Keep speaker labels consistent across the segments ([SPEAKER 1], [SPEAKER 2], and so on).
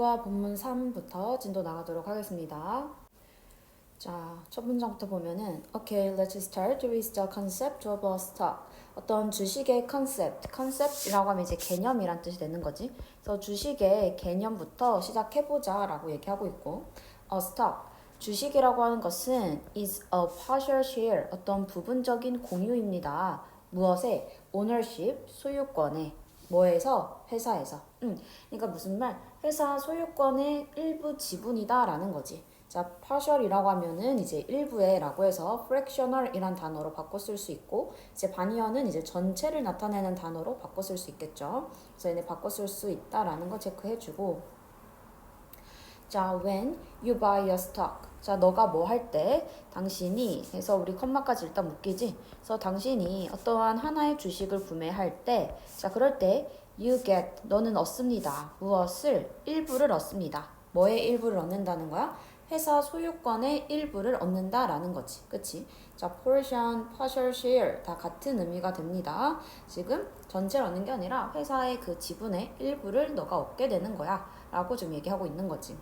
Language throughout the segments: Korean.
[SPEAKER 1] 본문 3부터 진도 나가도록 하겠습니다. 자, 첫 문장부터 보면은 Okay, let's start with the concept of a stock. 어떤 주식의 concept이라고 하면 이제 개념이란 뜻이 되는 거지. 그래서 주식의 개념부터 시작해보자 라고 얘기하고 있고 a stock, 주식이라고 하는 것은 is a partial share, 어떤 부분적인 공유입니다. 무엇에? ownership, 소유권에. 뭐에서? 회사에서. 그러니까 무슨 말? 회사 소유권의 일부 지분이다 라는 거지. 자, partial이라고 하면은 이제 일부에라고 해서 fractional이란 단어로 바꿔 쓸 수 있고, 이제 반이어는 이제 전체를 나타내는 단어로 바꿔 쓸 수 있겠죠. 그래서 얘네 바꿔 쓸 수 있다라는 거 체크해주고. 자, when you buy a stock. 자, 너가 뭐 할 때, 당신이, 해서 우리 컴마까지 일단 묶이지. 그래서 당신이 어떠한 하나의 주식을 구매할 때, 자, 그럴 때 you get, 너는 얻습니다. 무엇을? 일부를 얻습니다. 뭐의 일부를 얻는다는 거야? 회사 소유권의 일부를 얻는다라는 거지. 그치? 자, portion, partial share 다 같은 의미가 됩니다. 지금 전체를 얻는 게 아니라 회사의 그 지분의 일부를 너가 얻게 되는 거야 라고 좀 얘기하고 있는 거지.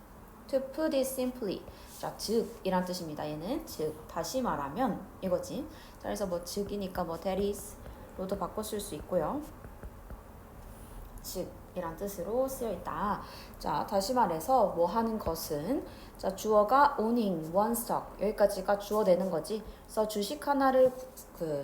[SPEAKER 1] To put it simply, 자, 즉 이란 뜻입니다. 얘는 즉, 다시 말하면 이거지. 자, 그래서 뭐 즉이니까 뭐 that is로도 바꿔 쓸 수 있고요. 즉 이란 뜻으로 쓰여 있다. 자, 다시 말해서 뭐 하는 것은, 자, 주어가 owning one stock, 여기까지가 주어 되는 거지. 그래서 주식 하나를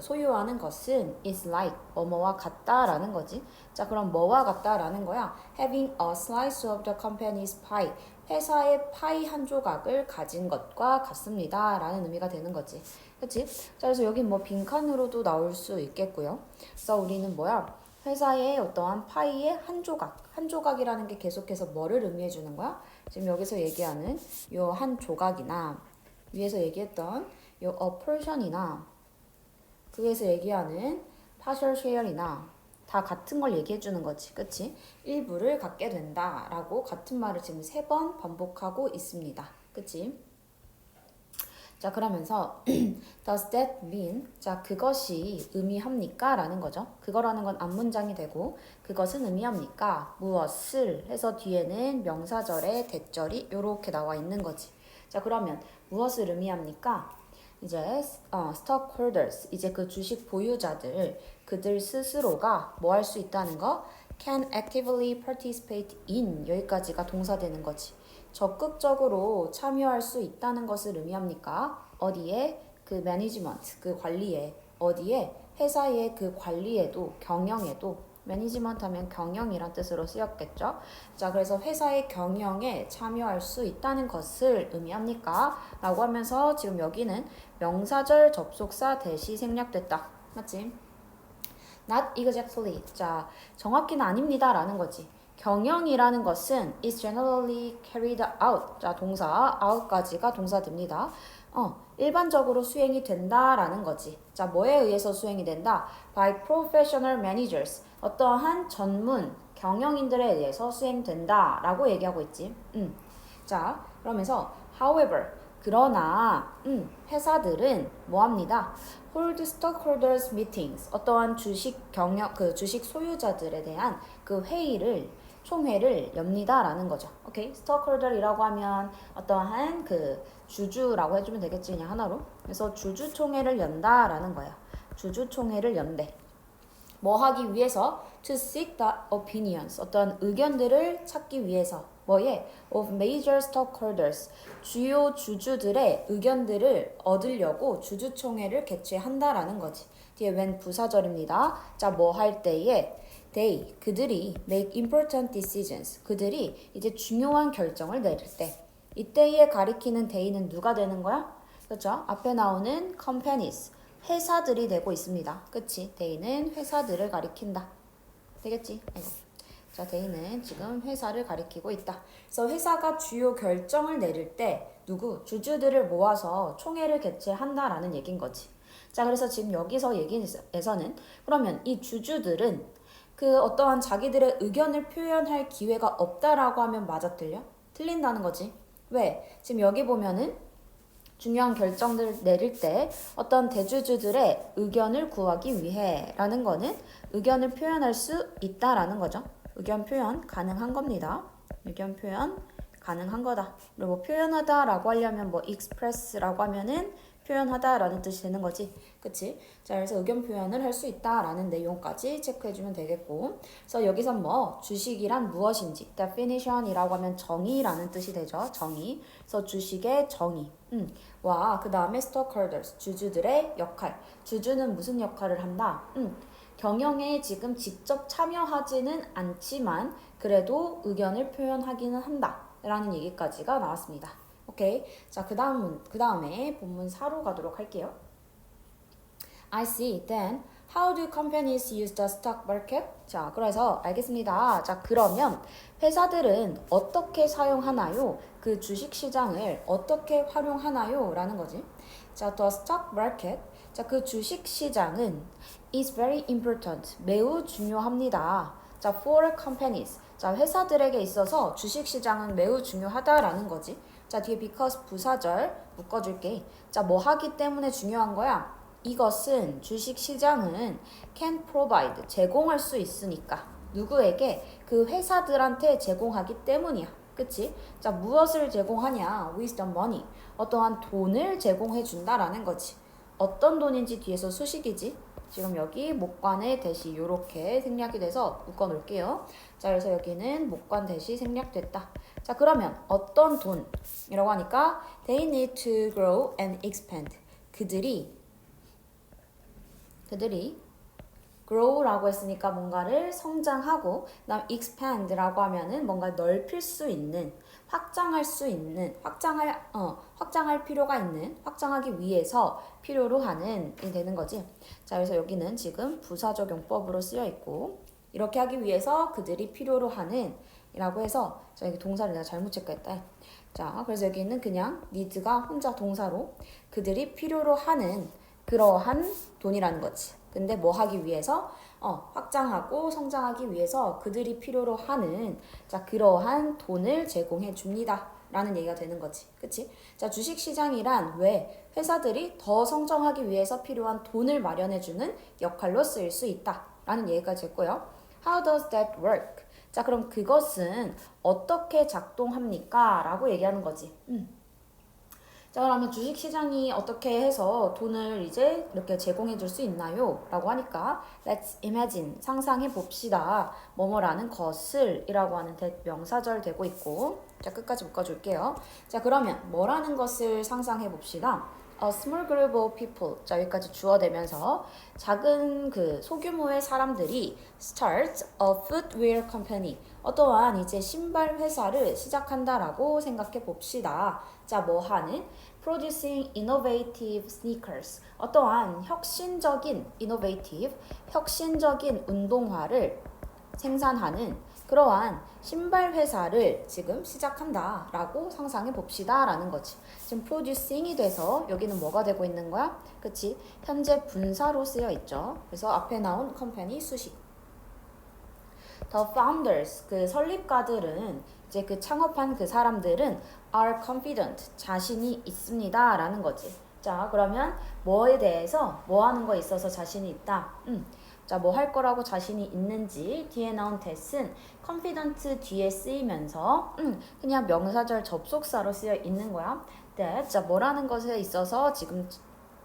[SPEAKER 1] 소유하는 것은 is like 뭐뭐와 같다라는 거지. 자, 그럼 뭐와 같다라는 거야? having a slice of the company's pie, 회사의 파이 한 조각을 가진 것과 같습니다 라는 의미가 되는 거지. 그치? 자, 그래서 여기 뭐 빈칸으로도 나올 수 있겠고요. 그래서 우리는 뭐야? 회사의 어떠한 파이의 한 조각이라는 게 계속해서 뭐를 의미해 주는 거야? 지금 여기서 얘기하는 요 한 조각이나 위에서 얘기했던 요 a portion이나 그에서 얘기하는 partial share이나 다 같은 걸 얘기해 주는 거지. 그치? 일부를 갖게 된다라고 같은 말을 지금 3번 반복하고 있습니다. 그치? 자, 그러면서 does that mean? 자, 그것이 의미합니까? 라는 거죠. 그거라는 건 앞문장이 되고 그것은 의미합니까? 무엇을 해서 뒤에는 명사절의 대절이 이렇게 나와 있는 거지. 자, 그러면 무엇을 의미합니까? 이제 stockholders, 이제 그 주식 보유자들, 그들 스스로가 뭐 할 수 있다는 거? can actively participate in, 여기까지가 동사되는 거지. 적극적으로 참여할 수 있다는 것을 의미합니까? 어디에? 그 매니지먼트, 그 관리에. 어디에? 회사의 그 관리에도, 경영에도. 매니지먼트 하면 경영이란 뜻으로 쓰였겠죠? 자, 그래서 회사의 경영에 참여할 수 있다는 것을 의미합니까? 라고 하면서 지금 여기는 명사절 접속사 대시 생략됐다. 맞지? Not exactly. 자, 정확히는 아닙니다 라는 거지. 경영이라는 것은 is generally carried out. 자, 동사 out까지가 동사됩니다. 일반적으로 수행이 된다라는 거지. 자, 뭐에 의해서 수행이 된다? By professional managers. 어떠한 전문 경영인들에 의해서 수행된다라고 얘기하고 있지. 자, 그러면서 however, 그러나 회사들은 뭐합니다? hold stockholders meetings. 어떠한 주식 주식 소유자들에 대한 그 총회를 엽니다라는 거죠. 오케이? stockholder이라고 하면 어떠한 그 주주라고 해주면 되겠지, 그냥 하나로. 그래서 주주총회를 연다라는 거야. 주주총회를 연대. 뭐 하기 위해서? To seek the opinions. 어떤 의견들을 찾기 위해서. 뭐에? Of major stockholders. 주요 주주들의 의견들을 얻으려고 주주총회를 개최한다라는 거지. 뒤에 when 부사절입니다. 자, 뭐 할 때에? They, 그들이 make important decisions. 그들이 이제 중요한 결정을 내릴 때. 이때에 가리키는 they는 누가 되는 거야? 그렇죠? 앞에 나오는 companies. 회사들이 되고 있습니다. 그치? they는 회사들을 가리킨다. 되겠지? 아이고. 자, they는 지금 회사를 가리키고 있다. 그래서 회사가 주요 결정을 내릴 때 누구? 주주들을 모아서 총회를 개최한다라는 얘기인 거지. 자, 그래서 지금 여기서 얘기에서는 그러면 이 주주들은 그 어떠한 자기들의 의견을 표현할 기회가 없다라고 하면 맞아 틀려? 틀린다는 거지. 왜? 지금 여기 보면은 중요한 결정들을 내릴 때 어떤 대주주들의 의견을 구하기 위해 라는 거는 의견을 표현할 수 있다라는 거죠. 의견 표현 가능한 겁니다. 의견 표현 가능한 거다. 그리고 표현하다라고 하려면 뭐 express라고 하면은 표현하다라는 뜻이 되는 거지. 그치? 자, 그래서 의견 표현을 할 수 있다라는 내용까지 체크해주면 되겠고. 그래서 여기서 뭐 주식이란 무엇인지 definition이라고 하면 정의라는 뜻이 되죠. 정의. 그래서 주식의 정의. 와, 그 다음에 stockholders, 주주들의 역할. 주주는 무슨 역할을 한다? 경영에 지금 직접 참여하지는 않지만 그래도 의견을 표현하기는 한다. 라는 얘기까지가 나왔습니다. 오케이. 자, 그 다음에 본문 4로 가도록 할게요. I see. Then, how do companies use the stock market? 자, 그래서 알겠습니다. 자, 그러면 회사들은 어떻게 사용하나요? 그 주식시장을 어떻게 활용하나요? 라는 거지. 자, the stock market. 자, 그 주식시장은 is very important. 매우 중요합니다. 자, for companies. 자, 회사들에게 있어서 주식시장은 매우 중요하다라는 거지. 자, 뒤에 because 부사절 묶어줄게. 자, 뭐 하기 때문에 중요한 거야? 이것은 주식시장은 can provide, 제공할 수 있으니까. 누구에게? 그 회사들한테 제공하기 때문이야. 그치? 자, 무엇을 제공하냐? With the money. 어떠한 돈을 제공해 준다라는 거지. 어떤 돈인지 뒤에서 수식이지. 지금 여기 목관의 대시 이렇게 생략이 돼서 묶어 놓을게요. 자, 그래서 여기는 목관 대시 생략됐다. 자, 그러면 어떤 돈이라고 하니까 they need to grow and expand. 그들이 grow라고 했으니까 뭔가를 성장하고, 그다음 expand라고 하면은 뭔가 넓힐 수 있는, 확장할 수 있는, 확장할 필요가 있는, 확장하기 위해서 필요로 하는 이 되는 거지. 자, 그래서 여기는 지금 부사적용법으로 쓰여 있고, 이렇게 하기 위해서 그들이 필요로 하는 이라고 해서, 자, 여기 동사를 내가 잘못 체크했다. 자, 그래서 여기는 그냥 need가 혼자 동사로 그들이 필요로 하는 그러한 돈이라는 거지. 근데 뭐 하기 위해서? 확장하고 성장하기 위해서 그들이 필요로 하는, 자, 그러한 돈을 제공해 줍니다. 라는 얘기가 되는 거지. 그치? 자, 주식시장이란 왜? 회사들이 더 성장하기 위해서 필요한 돈을 마련해 주는 역할로 쓰일 수 있다. 라는 얘기가 됐고요. How does that work? 자, 그럼 그것은 어떻게 작동합니까? 라고 얘기하는 거지. 자, 그러면 주식시장이 어떻게 해서 돈을 이제 이렇게 제공해 줄 수 있나요? 라고 하니까 Let's imagine, 상상해 봅시다. 뭐뭐라는 것을 이라고 하는 대명사절 되고 있고, 자, 끝까지 묶어줄게요. 자, 그러면 뭐라는 것을 상상해 봅시다. A small group of people. 자, 여기까지 주어되면서 작은 그 소규모의 사람들이 start a footwear company. 어떠한 이제 신발 회사를 시작한다라고 생각해 봅시다. 자, 뭐 하는? Producing innovative sneakers. 어떠한 혁신적인 innovative, 혁신적인 운동화를 생산하는 그러한 신발 회사를 지금 시작한다 라고 상상해 봅시다 라는 거지. 지금 producing이 돼서 여기는 뭐가 되고 있는 거야? 그치? 현재 분사로 쓰여 있죠. 그래서 앞에 나온 company 수식. The founders, 그 설립가들은, 이제 그 창업한 그 사람들은 are confident, 자신이 있습니다 라는 거지. 자, 그러면 뭐에 대해서, 뭐 하는 거에 있어서 자신이 있다? 자, 뭐 할 거라고 자신이 있는지 뒤에 나온 that은 confident 뒤에 쓰이면서 그냥 명사절 접속사로 쓰여 있는 거야. that, 자, 뭐라는 것에 있어서 지금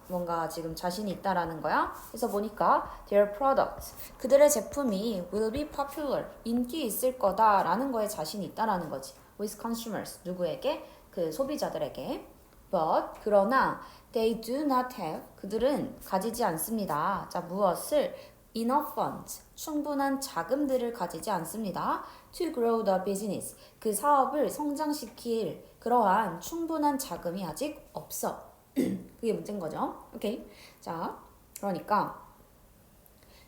[SPEAKER 1] 뭔가 지금 자신이 있다라는 거야. 그래서 보니까 their product, 그들의 제품이 will be popular, 인기 있을 거다라는 거에 자신이 있다라는 거지. with consumers, 누구에게? 그 소비자들에게. but, 그러나 they do not have, 그들은 가지지 않습니다. 자, 무엇을? enough funds, 충분한 자금들을 가지지 않습니다. to grow the business, 그 사업을 성장시킬 그러한 충분한 자금이 아직 없어. 그게 문제인 거죠. 오케이. 자, 그러니까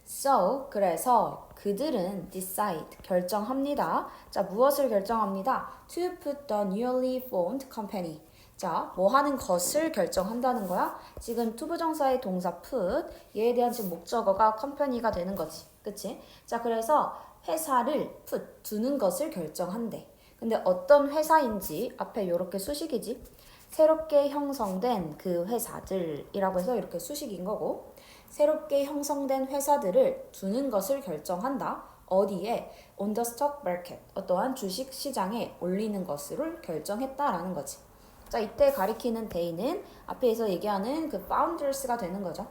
[SPEAKER 1] so, 그래서 그들은 decide, 결정합니다. 자, 무엇을 결정합니다? to put the newly formed company. 자, 뭐 하는 것을 결정한다는 거야? 지금 투부정사의 동사 put, 얘에 대한 지금 목적어가 company가 되는 거지. 그치? 자, 그래서 회사를 put, 두는 것을 결정한대. 근데 어떤 회사인지 앞에 이렇게 수식이지? 새롭게 형성된 그 회사들이라고 해서 이렇게 수식인 거고, 새롭게 형성된 회사들을 두는 것을 결정한다. 어디에 on the stock market 어떠한 주식 시장에 올리는 것을 결정했다라는 거지. 자, 이때 가리키는 they는 앞에서 얘기하는 그 founders가 되는 거죠.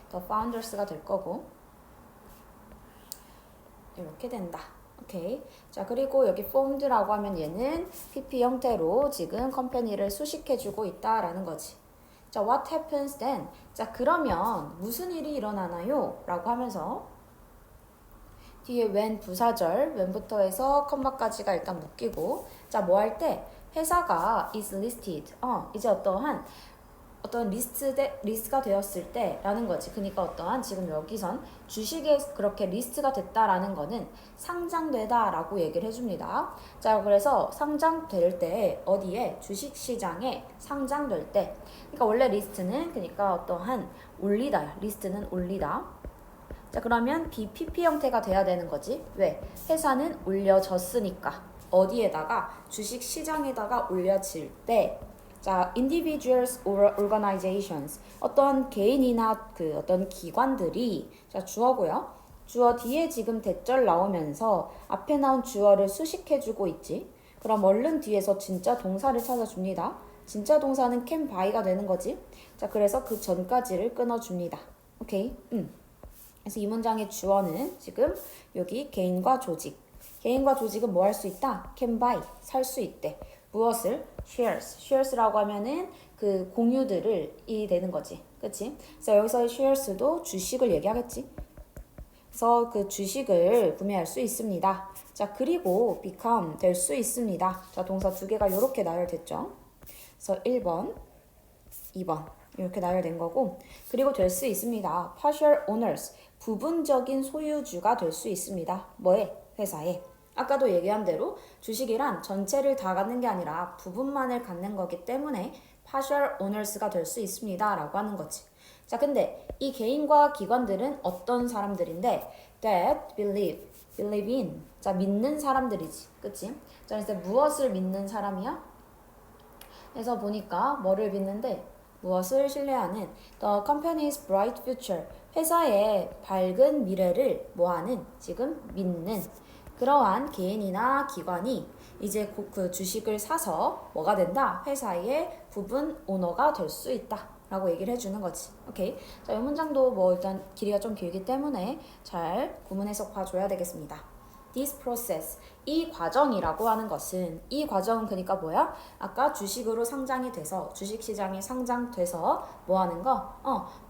[SPEAKER 1] the founders가 될 거고 이렇게 된다. 오케이. 자, 그리고 여기 formed라고 하면 얘는 PP 형태로 지금 컴퍼니를 수식해주고 있다라는 거지. 자, what happens then? 자, 그러면 무슨 일이 일어나나요? 라고 하면서 뒤에 when 부사절, when부터 해서 컴마까지가 일단 묶이고, 자, 뭐 할 때? 회사가 is listed. 이제 어떤 리스트가 되었을 때 라는 거지. 그러니까 어떠한 지금 여기선 주식에 그렇게 리스트가 됐다라는 거는 상장되다 라고 얘기를 해줍니다. 자, 그래서 상장될 때 어디에? 주식시장에 상장될 때. 그러니까 원래 리스트는 그러니까 어떠한 올리다. 리스트는 올리다. 자, 그러면 BPP 형태가 돼야 되는 거지. 왜? 회사는 올려졌으니까. 어디에다가? 주식시장에다가 올려질 때. 자, individuals or organizations 어떤 개인이나 그 어떤 기관들이 자 주어고요. 주어 뒤에 지금 대절 나오면서 앞에 나온 주어를 수식해주고 있지. 그럼 얼른 뒤에서 진짜 동사를 찾아줍니다. 진짜 동사는 can buy가 되는 거지. 자, 그래서 그 전까지를 끊어줍니다. 오케이. 그래서 이 문장의 주어는 지금 여기 개인과 조직. 개인과 조직은 뭐 할 수 있다? can buy 살 수 있대. 무엇을? shares라고 하면은 그 공유들을 이 되는 거지. 그치? 그래서 여기서 shares도 주식을 얘기하겠지. 그래서 그 주식을 구매할 수 있습니다. 자, 그리고 become 될 수 있습니다. 자, 동사 두 개가 이렇게 나열됐죠. 그래서 1번, 2번 이렇게 나열된 거고, 그리고 될 수 있습니다. partial owners 부분적인 소유주가 될 수 있습니다. 뭐에? 회사에. 아까도 얘기한 대로 주식이란 전체를 다 갖는 게 아니라 부분만을 갖는 거기 때문에 partial owners가 될 수 있습니다 라고 하는 거지. 자, 근데 이 개인과 기관들은 어떤 사람들인데 that believe in 자, 믿는 사람들이지. 그치? 자, 그래서 무엇을 믿는 사람이야? 그래서 보니까 뭐를 믿는데 무엇을 신뢰하는 the company's bright future 회사의 밝은 미래를 뭐하는 지금 믿는 그러한 개인이나 기관이 이제 그 주식을 사서 뭐가 된다? 회사의 부분 오너가 될 수 있다 라고 얘기를 해주는 거지. 오케이. 자, 이 문장도 뭐 일단 길이가 좀 길기 때문에 잘 구문 해석 봐줘야 되겠습니다. This process, 이 과정이라고 하는 것은 이 과정은 그러니까 뭐야? 아까 주식으로 상장이 돼서 주식시장에 상장돼서 뭐 하는 거?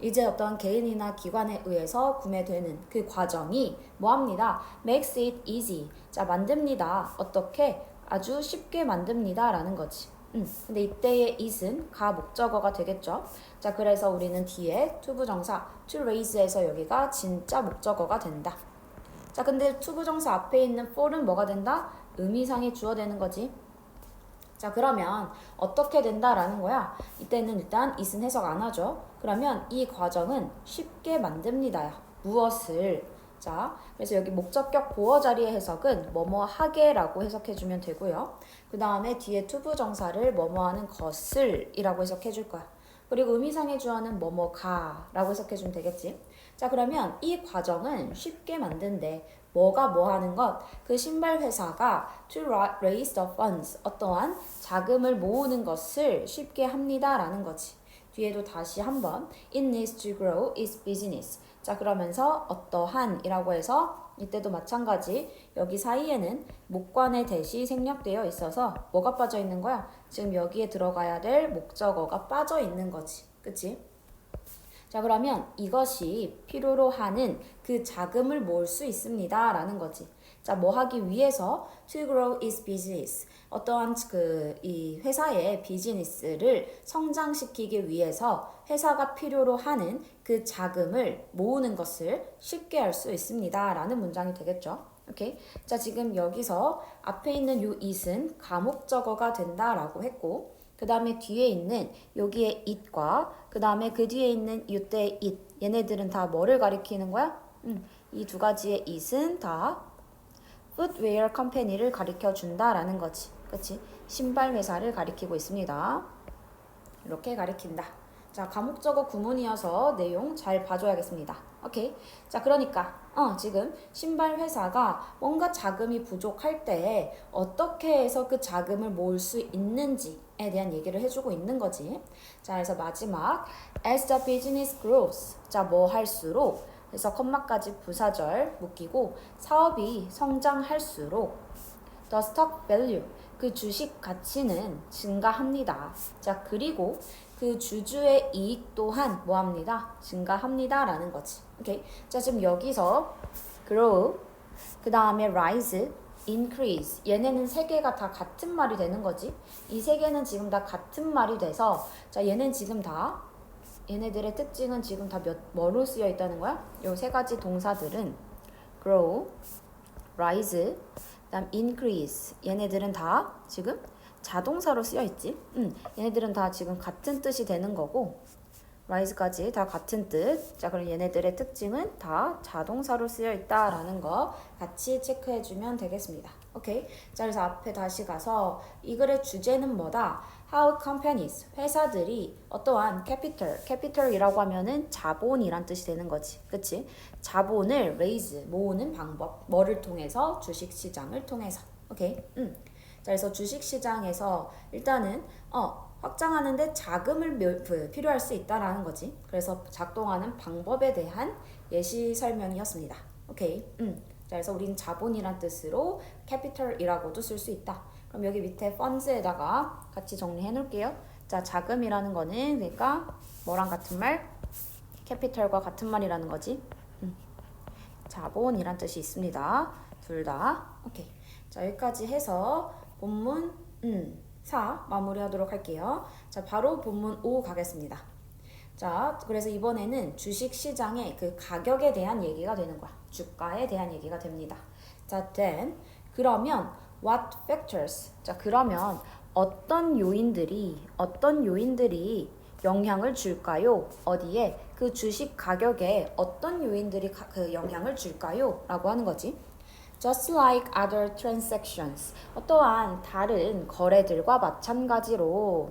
[SPEAKER 1] 이제 어떤 개인이나 기관에 의해서 구매되는 그 과정이 뭐 합니다? Makes it easy. 자, 만듭니다. 어떻게? 아주 쉽게 만듭니다 라는 거지. 근데 이때의 it은 가 목적어가 되겠죠. 자, 그래서 우리는 뒤에 투부정사 to raise에서 여기가 진짜 목적어가 된다. 자, 근데 투부정사 앞에 있는 for은 뭐가 된다? 의미상의 주어 되는 거지. 자, 그러면 어떻게 된다라는 거야? 이때는 일단 it은 해석 안 하죠. 그러면 이 과정은 쉽게 만듭니다야. 무엇을? 자, 그래서 여기 목적격 보어 자리의 해석은 뭐뭐 하게라고 해석해주면 되고요. 그 다음에 뒤에 투부정사를 뭐뭐 하는 것을 이라고 해석해줄 거야. 그리고 의미상의 주어는 뭐뭐가 라고 해석해주면 되겠지. 자, 그러면 이 과정은 쉽게 만든데 뭐가 뭐 하는 것? 그 신발 회사가 to raise the funds 어떠한 자금을 모으는 것을 쉽게 합니다 라는 거지. 뒤에도 다시 한번 it needs to grow its business. 자, 그러면서 어떠한 이라고 해서 이때도 마찬가지 여기 사이에는 목관의 대시 생략되어 있어서 뭐가 빠져 있는 거야? 지금 여기에 들어가야 될 목적어가 빠져 있는 거지. 그치? 자, 그러면 이것이 필요로 하는 그 자금을 모을 수 있습니다 라는 거지. 자, 뭐 하기 위해서 to grow its business 어떠한 이 회사의 비즈니스를 성장시키기 위해서 회사가 필요로 하는 그 자금을 모으는 것을 쉽게 할 수 있습니다 라는 문장이 되겠죠. 오케이. 자, 지금 여기서 앞에 있는 요 it은 가목적어가 된다라고 했고, 그 다음에 뒤에 있는 여기에 it과 그 다음에 그 뒤에 있는 이때 it 얘네들은 다 뭐를 가리키는 거야? 이 두 가지의 it은 다 footwear company를 가리켜 준다라는 거지. 그치? 신발 회사를 가리키고 있습니다. 이렇게 가리킨다. 자, 가목적어 구문이어서 내용 잘 봐줘야겠습니다. 오케이. 자, 그러니까 지금 신발 회사가 뭔가 자금이 부족할 때 어떻게 해서 그 자금을 모을 수 있는지에 대한 얘기를 해주고 있는 거지. 자, 그래서 마지막 as the business grows. 자, 뭐 할수록 그래서 컴마까지 부사절 묶이고 사업이 성장할수록 the stock value 그 주식 가치는 증가합니다. 자, 그리고 그 주주의 이익 또한 뭐합니다? 증가합니다 라는 거지. 오케이. 자, 지금 여기서 grow 그 다음에 rise, increase 얘네는 세 개가 다 같은 말이 되는 거지. 이 세 개는 지금 다 같은 말이 돼서 자, 얘는 지금 다 얘네들의 특징은 지금 다 뭐로 쓰여 있다는 거야? 요 세 가지 동사들은 grow, rise, 그다음 increase 얘네들은 다 지금 자동사로 쓰여 있지. 얘네들은 다 지금 같은 뜻이 되는 거고 rise까지 다 같은 뜻. 자, 그럼 얘네들의 특징은 다 자동사로 쓰여 있다라는 거 같이 체크해 주면 되겠습니다. 오케이. 자, 그래서 앞에 다시 가서 이 글의 주제는 뭐다? How companies, 회사들이 어떠한 capital이라고 하면은 자본이란 뜻이 되는 거지. 그치? 자본을 raise, 모으는 방법. 뭐를 통해서? 주식시장을 통해서. 오케이? 자, 그래서 주식시장에서 일단은 확장하는데 자금을 필요할 수 있다라는 거지. 그래서 작동하는 방법에 대한 예시 설명이었습니다. 오케이. 자, 그래서 우리는 자본이란 뜻으로 capital이라고도 쓸 수 있다. 그럼 여기 밑에 funds에다가 같이 정리해 놓을게요. 자, 자금이라는 거는 그러니까 뭐랑 같은 말? capital과 같은 말이라는 거지. 자본이란 뜻이 있습니다. 둘 다. 오케이. 자, 여기까지 해서 본문 4 마무리하도록 할게요. 자, 바로 본문 5 가겠습니다. 자, 그래서 이번에는 주식시장의 그 가격에 대한 얘기가 되는 거야. 주가에 대한 얘기가 됩니다. 자, then 그러면 what factors? 자, 그러면 어떤 요인들이 영향을 줄까요? 어디에? 그 주식 가격에 어떤 요인들이 그 영향을 줄까요? 라고 하는 거지. Just like other transactions. 어떠한 다른 거래들과 마찬가지로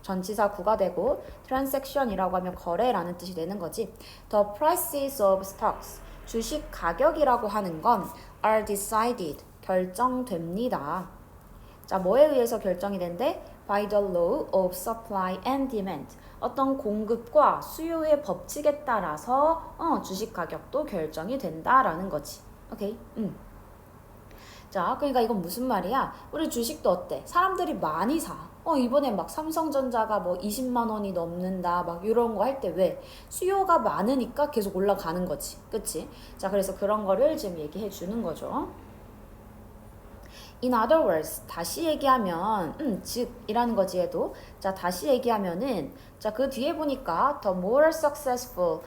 [SPEAKER 1] 전치사 구가 되고 transaction이라고 하면 거래라는 뜻이 되는 거지. The prices of stocks. 주식 가격이라고 하는 건 are decided. 결정됩니다. 자, 뭐에 의해서 결정이 된대? By the law of supply and demand. 어떤 공급과 수요의 법칙에 따라서 주식 가격도 결정이 된다라는 거지. 오케이? 자, 그러니까 이건 무슨 말이야? 우리 주식도 어때? 사람들이 많이 사. 이번에 막 삼성전자가 뭐 20만 원이 넘는다. 막 이런 거 할 때 왜? 수요가 많으니까 계속 올라가는 거지. 그치? 자, 그래서 그런 거를 지금 얘기해 주는 거죠. In other words, 다시 얘기하면, 즉이라는 거지 얘도. 자, 다시 얘기하면은, 자, 그 뒤에 보니까 the more successful,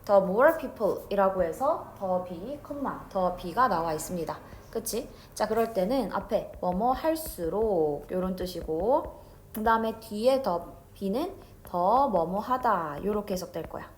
[SPEAKER 1] the more people 이라고 해서 더 B가 나와 있습니다. 그치? 자, 그럴 때는 앞에 뭐뭐 할수록 요런 뜻이고 그 다음에 뒤에 더 B는 더 뭐뭐 하다 요렇게 해석될 거야.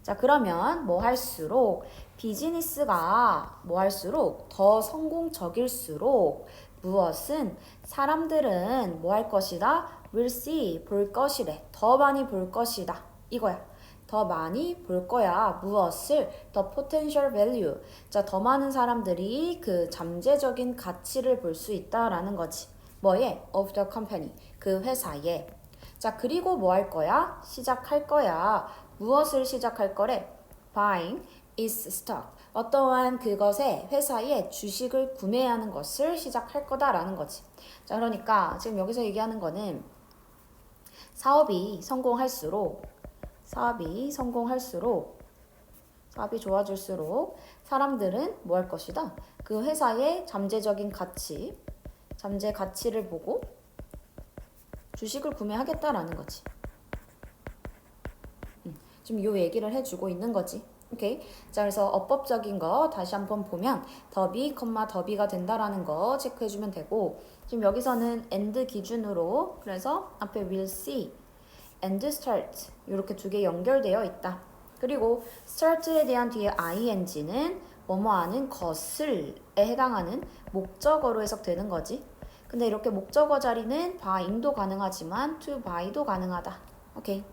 [SPEAKER 1] 자, 그러면 뭐 할수록 비즈니스가 뭐 할수록 더 성공적일수록 무엇은 사람들은 뭐 할 것이다? will see 볼 것이래. 더 많이 볼 것이다. 이거야. 더 많이 볼 거야. 무엇을? The potential value. 자, 더 많은 사람들이 그 잠재적인 가치를 볼 수 있다라는 거지. 뭐에? Of the company. 그 회사에. 자, 그리고 뭐 할 거야? 시작할 거야. 무엇을 시작할 거래? Buying its stock. 어떠한 그것에 회사에 주식을 구매하는 것을 시작할 거다라는 거지. 자, 그러니까 지금 여기서 얘기하는 거는 사업이 좋아질수록 사람들은 뭐 할 것이다? 그 회사의 잠재 가치를 보고 주식을 구매하겠다라는 거지. 지금 요 얘기를 해주고 있는 거지. 오케이. 자, 그래서 어법적인 거 다시 한번 보면 더비가 된다라는 거 체크해주면 되고 지금 여기서는 and 기준으로 그래서 앞에 will see and start 이렇게 두 개 연결되어 있다. 그리고 start에 대한 뒤에 ing는 뭐뭐하는 것을에 해당하는 목적어로 해석되는 거지. 근데 이렇게 목적어 자리는 buying도 가능하지만 to buy도 가능하다. 오케이.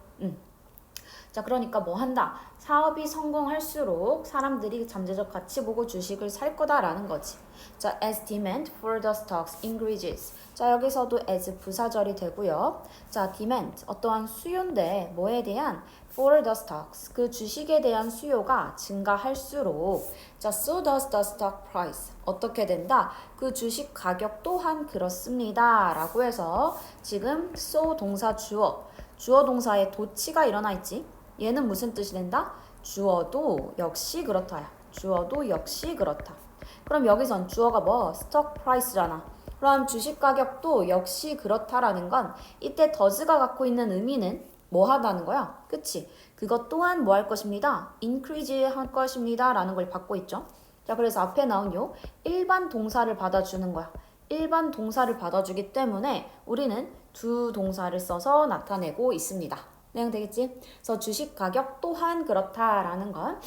[SPEAKER 1] 자, 그러니까 뭐 한다? 사업이 성공할수록 사람들이 잠재적 가치 보고 주식을 살 거다라는 거지. 자, as demand for the stocks increases. 자, 여기서도 as 부사절이 되고요. 자, demand 어떠한 수요인데 뭐에 대한 for the stocks 그 주식에 대한 수요가 증가할수록 자, so does the stock price 어떻게 된다? 그 주식 가격 또한 그렇습니다. 라고 해서 지금 so 동사 주어 동사에 도치가 일어나 있지. 얘는 무슨 뜻이 된다? 주어도 역시 그렇다야. 주어도 역시 그렇다. 그럼 여기선 주어가 뭐? 스톡 프라이스잖아. 그럼 주식 가격도 역시 그렇다라는 건 이때 더즈가 갖고 있는 의미는 뭐 하다는 거야? 그치? 그것 또한 뭐 할 것입니다? increase 할 것입니다 라는 걸 받고 있죠. 자, 그래서 앞에 나온 요 일반 동사를 받아주는 거야. 일반 동사를 받아주기 때문에 우리는 두 동사를 써서 나타내고 있습니다. 내용 되겠지? 그래서 주식 가격 또한 그렇다라는 건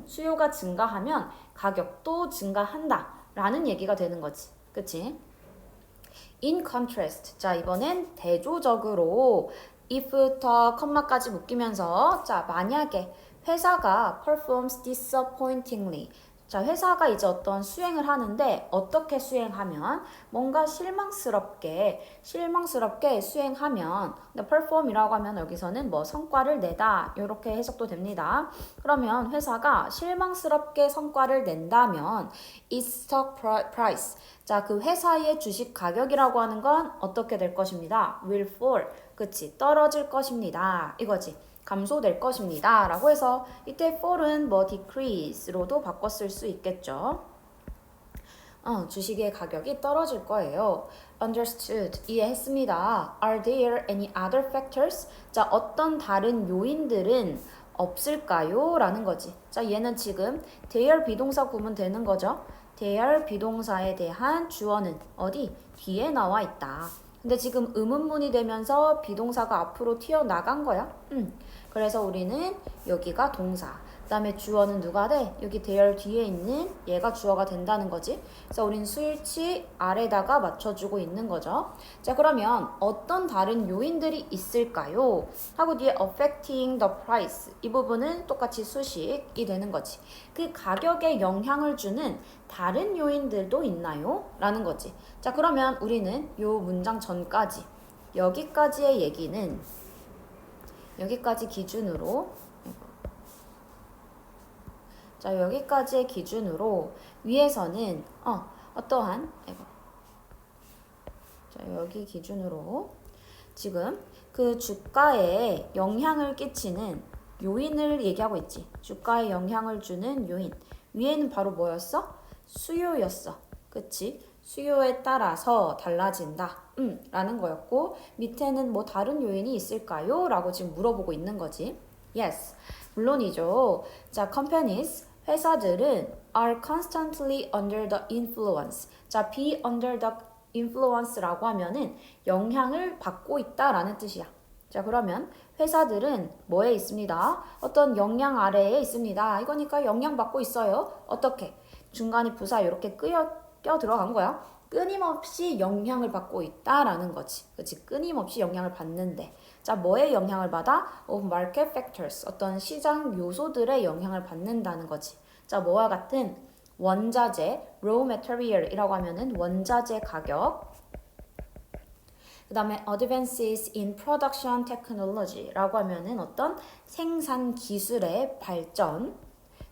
[SPEAKER 1] 수요가 증가하면 가격도 증가한다 라는 얘기가 되는 거지. 그치? In contrast. 자, 이번엔 대조적으로 if부터 컴마까지 묶이면서 자, 만약에 회사가 performs disappointingly. 자, 회사가 이제 어떤 수행을 하는데 어떻게 수행하면 뭔가 실망스럽게 수행하면 perform이라고 하면 여기서는 뭐 성과를 내다 이렇게 해석도 됩니다. 그러면 회사가 실망스럽게 성과를 낸다면 its stock price 자, 그 회사의 주식 가격이라고 하는 건 어떻게 될 것입니다. will fall 그치 떨어질 것입니다. 이거지. 감소될 것입니다. 라고 해서 이때 fall은 뭐 decrease로도 바꿨을 수 있겠죠. 주식의 가격이 떨어질 거예요. Understood. 이해했습니다. Are there any other factors? 자, 어떤 다른 요인들은 없을까요? 라는 거지. 자, 얘는 지금 there 비동사 구문 되는 거죠. there 비동사에 대한 주어는 어디? 뒤에 나와 있다. 근데 지금 의문문이 되면서 비동사가 앞으로 튀어나간 거야. 그래서 우리는 여기가 동사. 그 다음에 주어는 누가 돼? 여기 there 뒤에 있는 얘가 주어가 된다는 거지. 그래서 우린 스위치 아래다가 맞춰주고 있는 거죠. 자, 그러면 어떤 다른 요인들이 있을까요? 하고 뒤에 affecting the price. 이 부분은 똑같이 수식이 되는 거지. 그 가격에 영향을 주는 다른 요인들도 있나요? 라는 거지. 자, 그러면 우리는 요 문장 전까지 여기까지의 얘기는 여기까지 기준으로 자, 여기까지의 기준으로 위에서는 어떠한 자, 여기 기준으로 지금 그 주가에 영향을 끼치는 요인을 얘기하고 있지. 주가에 영향을 주는 요인. 위에는 바로 뭐였어? 수요였어. 그치? 수요에 따라서 달라진다. 라는 거였고 밑에는 뭐 다른 요인이 있을까요? 라고 지금 물어보고 있는 거지. Yes. 물론이죠. 자, companies, 회사들은 are constantly under the influence. 자, be under the influence라고 하면은 영향을 받고 있다라는 뜻이야. 자, 그러면 회사들은 뭐에 있습니다? 어떤 영향 아래에 있습니다. 이거니까 영향받고 있어요. 어떻게? 중간에 부사 이렇게 껴 들어간 거야. 끊임없이 영향을 받고 있다라는 거지. 그치? 끊임없이 영향을 받는데. 자, 뭐에 영향을 받아? Of market factors. 어떤 시장 요소들의 영향을 받는다는 거지. 자, 뭐와 같은 원자재, raw material이라고 하면은 원자재 가격. 그 다음에 advances in production technology라고 하면은 어떤 생산 기술의 발전.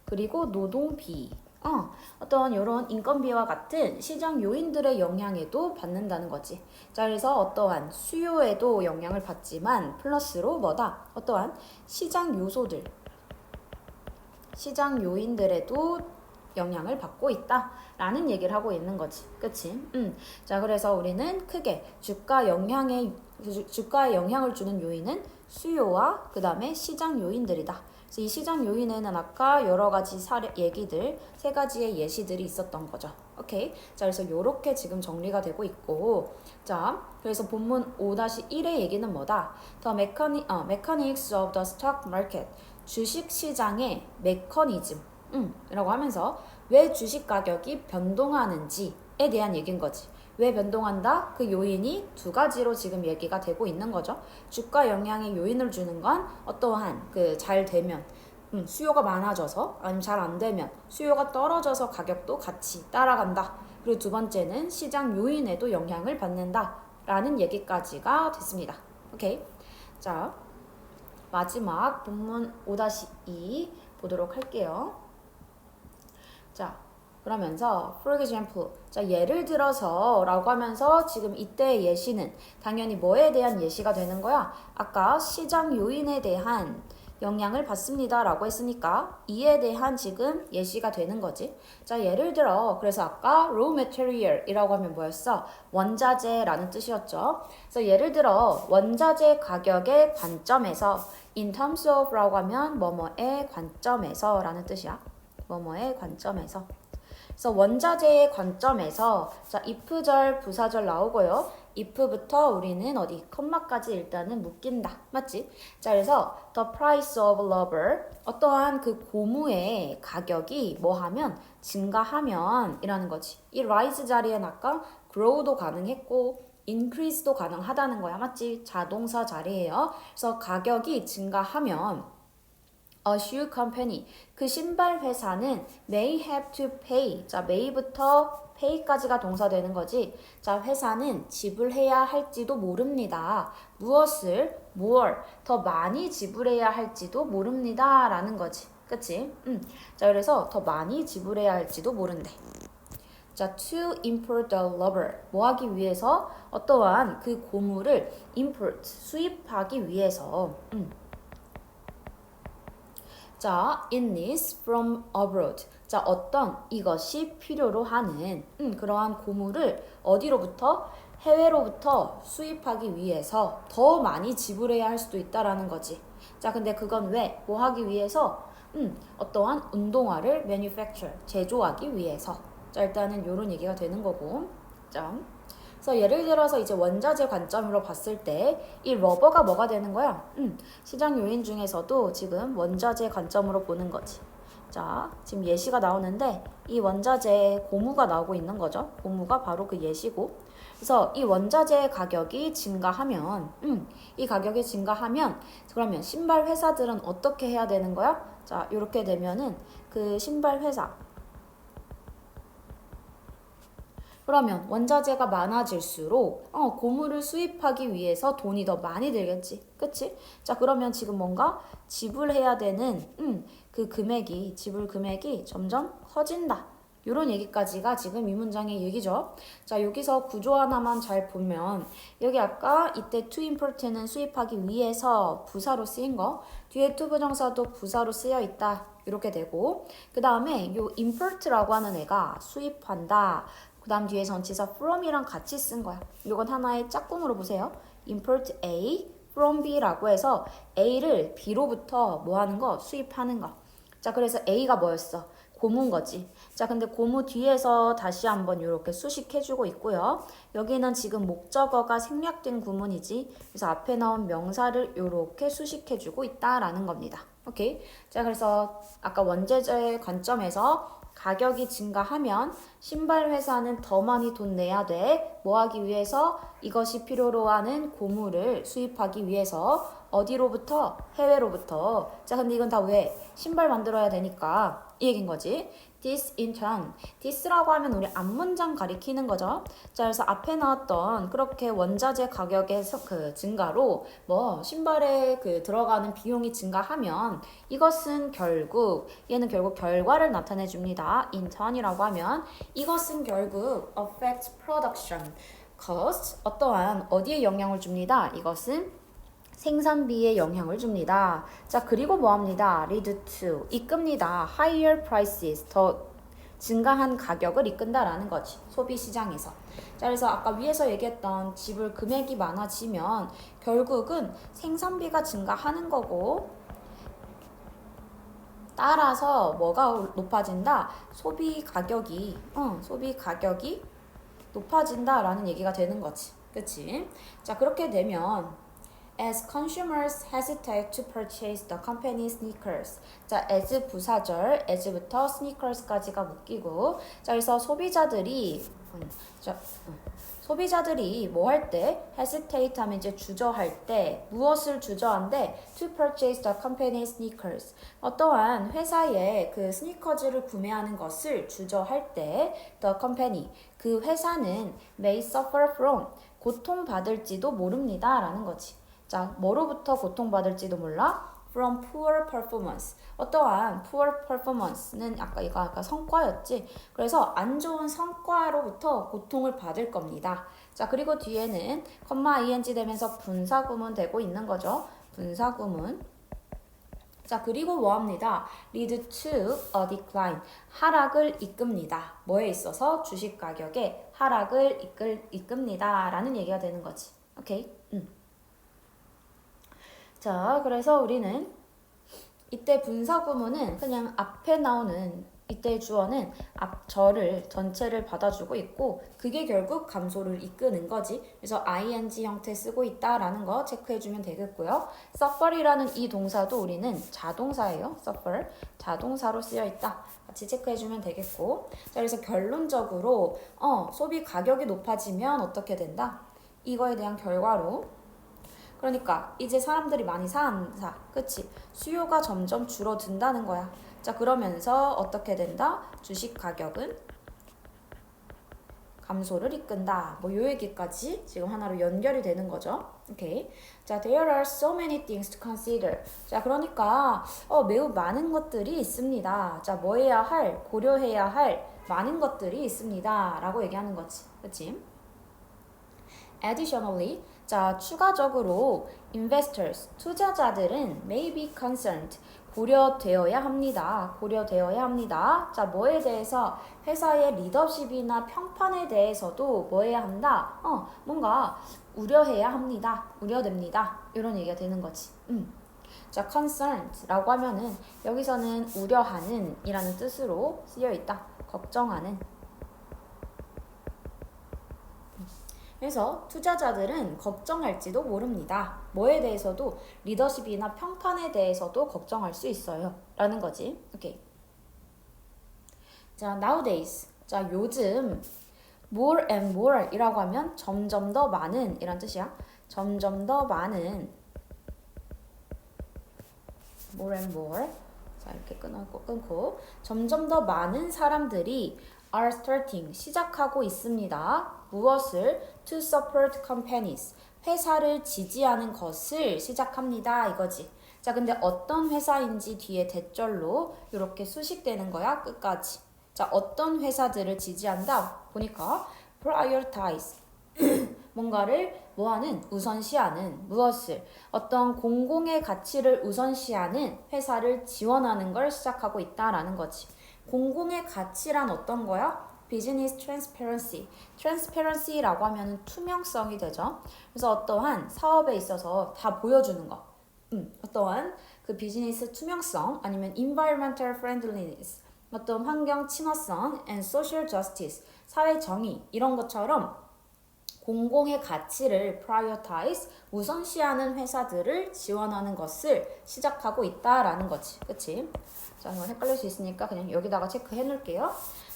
[SPEAKER 1] 그리고 노동비. 어떤 이런 인건비와 같은 시장 요인들의 영향에도 받는다는 거지. 자, 그래서 어떠한 수요에도 영향을 받지만 플러스로 뭐다? 어떠한 시장 요소들, 시장 요인들에도 영향을 받고 있다라는 얘기를 하고 있는 거지. 그치? 자, 그래서 우리는 크게 주가에 영향을 주는 요인은 수요와 그 다음에 시장 요인들이다. 그래서 이 시장 요인에는 아까 여러 가지 얘기들, 세 가지의 예시들이 있었던 거죠. 오케이? 자, 그래서 요렇게 지금 정리가 되고 있고, 자, 그래서 본문 5-1의 얘기는 뭐다? The mechanics of the stock market. 주식 시장의 메커니즘. 이라고 하면서 왜 주식 가격이 변동하는지에 대한 얘기인 거지. 왜 변동한다? 그 요인이 두 가지로 지금 얘기가 되고 있는 거죠. 주가 영향에 요인을 주는 건 어떠한 그 잘 되면 수요가 많아져서 아니면 잘 안 되면 수요가 떨어져서 가격도 같이 따라간다. 그리고 두 번째는 시장 요인에도 영향을 받는다 라는 얘기까지가 됐습니다. 오케이. 자, 마지막 본문 5-2 보도록 할게요. 자, 그러면서 for example, 자 예를 들어서 라고 하면서 지금 이때의 예시는 당연히 뭐에 대한 예시가 되는 거야? 아까 시장 요인에 대한 영향을 받습니다 라고 했으니까 이에 대한 지금 예시가 되는 거지. 자 예를 들어 그래서 아까 raw material 이라고 하면 뭐였어? 원자재라는 뜻이었죠. 그래서 예를 들어 원자재 가격의 관점에서 in terms of 라고 하면 뭐뭐의 관점에서 라는 뜻이야. 뭐뭐의 관점에서. 그래서 원자재의 관점에서 자 if절 부사절 나오고요. if부터 우리는 어디 컴마까지 일단은 묶인다. 맞지? 자 그래서 the price of rubber 어떠한 그 고무의 가격이 뭐 하면 증가하면 이라는 거지. 이 rise 자리엔 아까 grow도 가능했고 increase도 가능하다는 거야. 맞지? 자동사 자리예요. 그래서 가격이 증가하면 A shoe company 그 신발 회사는 may have to pay 자 may부터 pay까지가 동사 되는 거지. 자 회사는 지불해야 할지도 모릅니다. 무엇을 more 더 많이 지불해야 할지도 모릅니다 라는 거지. 그치? 자 그래서 더 많이 지불해야 할지도 모른대. 자, to import the rubber 뭐 하기 위해서 어떠한 그 고무를 import 수입하기 위해서 자, it needs from abroad. 자, 어떤 이것이 필요로 하는 그러한 고무를 어디로부터? 해외로부터 수입하기 위해서 더 많이 지불해야 할 수도 있다라는 거지. 자, 근데 그건 왜? 뭐 하기 위해서? 어떠한 운동화를 manufacture, 제조하기 위해서. 자, 일단은 이런 얘기가 되는 거고. 자. 그래서 예를 들어서 이제 원자재 관점으로 봤을 때 이 러버가 뭐가 되는 거야? 시장 요인 중에서도 지금 원자재 관점으로 보는 거지. 자, 지금 예시가 나오는데 이 원자재 고무가 나오고 있는 거죠. 고무가 바로 그 예시고. 그래서 이 원자재 가격이 증가하면 이 가격이 증가하면 그러면 신발 회사들은 어떻게 해야 되는 거야? 자, 이렇게 되면은 그 신발 회사 그러면 원자재가 많아질수록 고무를 수입하기 위해서 돈이 더 많이 들겠지. 그치? 자 그러면 지금 뭔가 지불해야 되는 그 금액이 지불 금액이 점점 커진다. 이런 얘기까지가 지금 이 문장의 얘기죠. 자 여기서 구조 하나만 잘 보면 여기 아까 이때 to import는 수입하기 위해서 부사로 쓰인 거 뒤에 to 부정사도 부사로 쓰여 있다. 이렇게 되고 그 다음에 요 import라고 하는 애가 수입한다. 그 다음 뒤에 전치사 from이랑 같이 쓴 거야. 이건 하나의 짝꿍으로 보세요. import A from B라고 해서 A를 B로부터 뭐 하는 거? 수입하는 거. 자, 그래서 A가 뭐였어? 고무인 거지. 자, 근데 고무 뒤에서 다시 한번 이렇게 수식해주고 있고요. 여기는 지금 목적어가 생략된 구문이지. 그래서 앞에 나온 명사를 이렇게 수식해주고 있다라는 겁니다. 오케이. 자, 그래서 아까 원자재의 관점에서 가격이 증가하면 신발 회사는 더 많이 돈 내야 돼. 뭐 하기 위해서? 이것이 필요로 하는 고무를 수입하기 위해서 어디로부터? 해외로부터. 자, 근데 이건 다 왜? 신발 만들어야 되니까 이 얘긴 거지. This in turn. this라고 하면 우리 앞문장 가리키는 거죠. 자, 그래서 앞에 나왔던 그렇게 원자재 가격의 그 증가로 뭐 신발에 그 들어가는 비용이 증가하면 이것은 결국 얘는 결국 결과를 나타내 줍니다. in turn이라고 하면 이것은 결국 affect production cost 어떠한 어디에 영향을 줍니다. 이것은 생산비에 영향을 줍니다. 자, 그리고 뭐 합니다? lead to, 이끕니다. higher prices, 더 증가한 가격을 이끈다라는 거지. 소비 시장에서. 자, 그래서 아까 위에서 얘기했던 지불 금액이 많아지면 결국은 생산비가 증가하는 거고 따라서 뭐가 높아진다? 소비 가격이 높아진다라는 얘기가 되는 거지. 그치? 자, 그렇게 되면 As consumers hesitate to purchase the company sneakers. 자, as 부사절, as부터 sneakers까지가 묶이고 자, 그래서 소비자들이 자, 소비자들이 뭐 할 때 hesitate 하면 이제 주저할 때 무엇을 주저한데 to purchase the company sneakers 어떠한 회사의 그 스니커즈를 구매하는 것을 주저할 때 the company 그 회사는 may suffer from 고통받을지도 모릅니다 라는 거지. 자, 뭐로부터 고통받을지도 몰라? From poor performance. 어떠한 poor performance는 아까 성과였지. 그래서 안 좋은 성과로부터 고통을 받을 겁니다. 자, 그리고 뒤에는 ing 되면서 분사구문 되고 있는 거죠. 분사구문. 자, 그리고 뭐 합니다? lead to a decline. 하락을 이끕니다. 뭐에 있어서? 주식 가격에 하락을 이끕니다. 라는 얘기가 되는 거지. 오케이? 자, 그래서 우리는 이때 분사구문은 그냥 앞에 나오는 이때 주어는 앞절을 전체를 받아주고 있고 그게 결국 감소를 이끄는 거지. 그래서 ing 형태 쓰고 있다라는 거 체크해주면 되겠고요. suffer이라는 이 동사도 우리는 자동사예요. suffer 자동사로 쓰여 있다. 같이 체크해주면 되겠고. 자, 그래서 결론적으로 소비 가격이 높아지면 어떻게 된다? 이거에 대한 결과로 그러니까 이제 사람들이 많이 사, 그치? 수요가 점점 줄어든다는 거야. 자, 그러면서 어떻게 된다? 주식 가격은 감소를 이끈다. 뭐 요 얘기까지 지금 하나로 연결이 되는 거죠. 오케이. 자, there are so many things to consider. 자, 그러니까 매우 많은 것들이 있습니다. 자, 뭐 해야 할, 고려해야 할 많은 것들이 있습니다. 라고 얘기하는 거지. 그치? Additionally, 자, 추가적으로 investors, 투자자들은 may be concerned, 고려되어야 합니다. 고려되어야 합니다. 자, 뭐에 대해서? 회사의 리더십이나 평판에 대해서도 뭐 해야 한다? 뭔가 우려해야 합니다. 우려됩니다. 이런 얘기가 되는 거지. 자, concerned라고 하면은 여기서는 우려하는 이라는 뜻으로 쓰여 있다. 걱정하는. 그래서 투자자들은 걱정할지도 모릅니다. 뭐에 대해서도 리더십이나 평판에 대해서도 걱정할 수 있어요. 라는 거지. 오케이. 자, nowadays. 자, 요즘 more and more 이라고 하면 점점 더 많은 이란 뜻이야. 점점 더 많은 more and more. 자, 이렇게 끊고 점점 더 많은 사람들이 are starting 시작하고 있습니다. 무엇을? To support companies. 회사를 지지하는 것을 시작합니다. 이거지. 자, 근데 어떤 회사인지 뒤에 대절로 이렇게 수식되는 거야. 끝까지. 자, 어떤 회사들을 지지한다? 보니까 prioritize. 뭔가를 뭐하는? 우선시하는. 무엇을? 어떤 공공의 가치를 우선시하는 회사를 지원하는 걸 시작하고 있다라는 거지. 공공의 가치란 어떤 거야? 비즈니스 트랜스페런시. 트랜스페런시라고 하면 투명성이 되죠. 그래서 어떠한 사업에 있어서 다 보여주는 거. 어떠한 그 비즈니스 투명성 아니면 environmental friendliness. 어떤 환경 친화성 and social justice. 사회 정의 이런 것처럼 공공의 가치를 prioritize 우선시하는 회사들을 지원하는 것을 시작하고 있다라는 거지. 그치? 자, 한번 헷갈릴 수 있으니까 그냥 여기다가 체크해 놓을게요.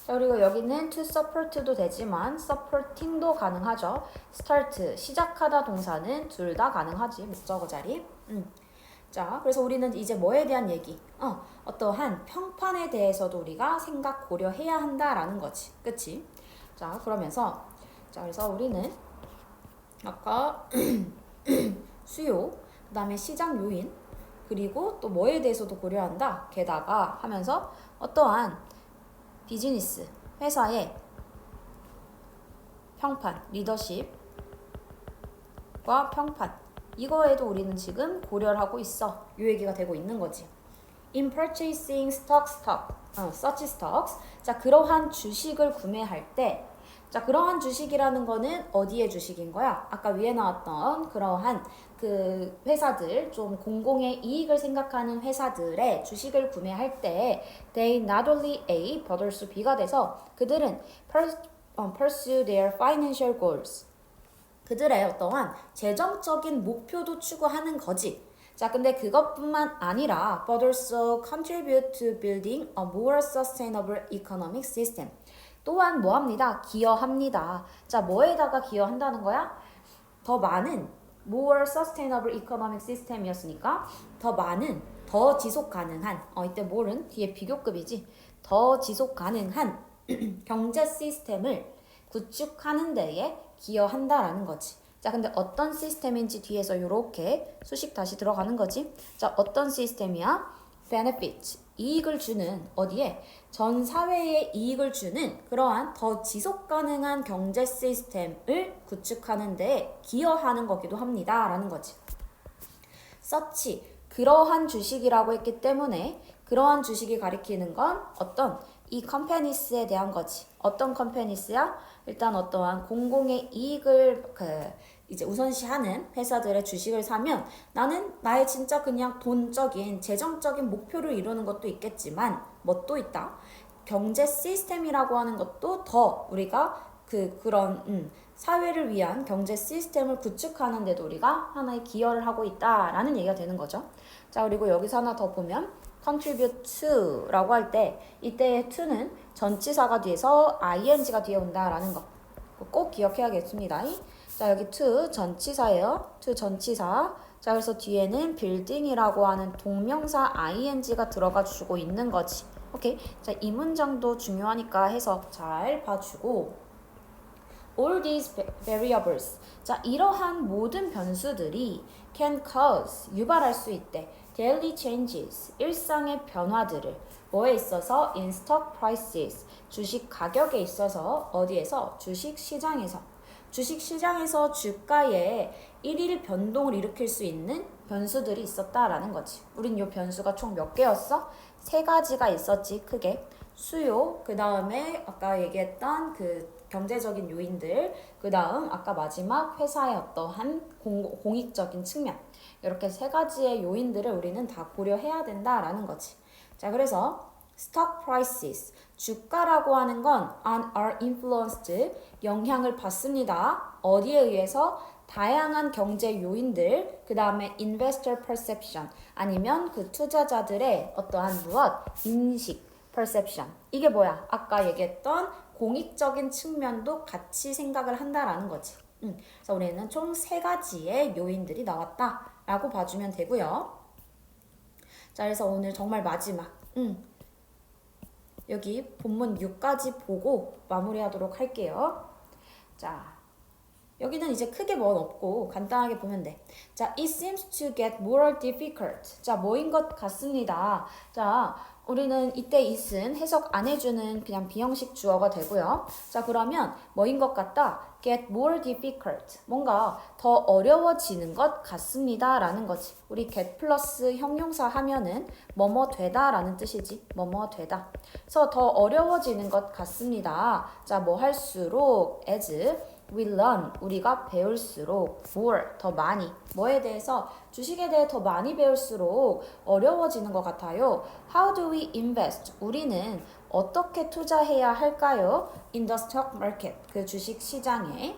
[SPEAKER 1] 자, 그리고 여기는 to support도 되지만 supporting도 가능하죠. start, 시작하다 동사는 둘 다 가능하지. 목적어 자리. 자, 그래서 우리는 이제 뭐에 대한 얘기? 어떠한 평판에 대해서도 우리가 생각 고려해야 한다라는 거지. 그치? 자, 그러면서 자, 그래서 우리는 아까 수요, 그 다음에 시장 요인, 그리고 또 뭐에 대해서도 고려한다. 게다가 하면서 어떠한 비즈니스, 회사의 평판, 리더십과 평판 이거에도 우리는 지금 고려를 하고 있어. 이 얘기가 되고 있는 거지. In purchasing such stocks. 자, 그러한 주식을 구매할 때 자, 그러한 주식이라는 거는 어디의 주식인 거야? 아까 위에 나왔던 그러한 그 회사들, 좀 공공의 이익을 생각하는 회사들의 주식을 구매할 때 they not only A, but also B가 돼서 그들은 pursue their financial goals. 그들의 어떠한 재정적인 목표도 추구하는 거지. 자, 근데 그것뿐만 아니라 but also contribute to building a more sustainable economic system. 또한 뭐 합니다? 기여합니다. 자, 뭐에다가 기여한다는 거야? 더 많은 more sustainable economic system이었으니까 더 많은 더 지속 가능한 이때 more는 뒤에 비교급이지 더 지속 가능한 경제 시스템을 구축하는 데에 기여한다라는 거지. 자, 근데 어떤 시스템인지 뒤에서 이렇게 수식 다시 들어가는 거지. 자, 어떤 시스템이야? benefit, 이익을 주는 어디에? 전 사회에 이익을 주는 그러한 더 지속 가능한 경제 시스템을 구축하는 데 기여하는 거기도 합니다. 라는 거지. such, 그러한 주식이라고 했기 때문에 그러한 주식이 가리키는 건 어떤 이 컴퍼니스에 대한 거지. 어떤 컴퍼니스야? 일단 어떠한 공공의 이익을 이제 우선시하는 회사들의 주식을 사면 나는 나의 진짜 그냥 돈적인 재정적인 목표를 이루는 것도 있겠지만 뭐 또 있다. 경제 시스템이라고 하는 것도 더 우리가 그런 사회를 위한 경제 시스템을 구축하는 데도 우리가 하나의 기여를 하고 있다라는 얘기가 되는 거죠. 자, 그리고 여기서 하나 더 보면 contribute to라고 할 때 이때의 to는 전치사가 뒤에서 ing가 뒤에 온다라는 거 꼭 기억해야겠습니다. 자, 여기 to 전치사예요. to 전치사. 자, 그래서 뒤에는 building이라고 하는 동명사 ing가 들어가 주고 있는 거지. 오케이. 자, 이 문장도 중요하니까 해석 잘 봐주고 all these variables. 자, 이러한 모든 변수들이 can cause, 유발할 수 있대. daily changes, 일상의 변화들을 뭐에 있어서? in stock prices, 주식 가격에 있어서 어디에서? 주식 시장에서. 주식 시장에서 주가에 일일 변동을 일으킬 수 있는 변수들이 있었다라는 거지. 우린 이 변수가 총 몇 개였어? 3가지가 있었지, 크게. 수요, 그 다음에 아까 얘기했던 경제적인 요인들, 그 다음 아까 마지막 회사의 어떠한 공익적인 측면, 이렇게 3가지의 요인들을 우리는 다 고려해야 된다라는 거지. 자, 그래서 stock prices, 주가라고 하는 건 are influenced, 영향을 받습니다. 어디에 의해서? 다양한 경제 요인들, 그 다음에 investor perception, 아니면 투자자들의 어떠한 무엇? 인식, perception. 이게 뭐야? 아까 얘기했던 공익적인 측면도 같이 생각을 한다라는 거지. 그래서 우리는 총 3가지의 요인들이 나왔다라고 봐주면 되고요. 자, 그래서 오늘 정말 마지막 여기 본문 6까지 보고 마무리하도록 할게요. 자, 여기는 이제 크게 뭔 없고 간단하게 보면 돼. 자, it seems to get more difficult. 자, 뭐인 것 같습니다. 자, 우리는 이때 it은 해석 안 해주는 그냥 비형식 주어가 되고요. 자, 그러면 뭐인 것 같다? get more difficult. 뭔가 더 어려워지는 것 같습니다. 라는 거지. 우리 get 플러스 형용사 하면은 뭐뭐 되다 라는 뜻이지. 뭐뭐 되다. 그래서 더 어려워지는 것 같습니다. 자, 뭐 할수록 as we learn, 우리가 배울수록 more, 더 많이. 뭐에 대해서? 주식에 대해 더 많이 배울수록 어려워지는 것 같아요. How do we invest? 우리는 어떻게 투자해야 할까요? In the stock market, 그 주식 시장에.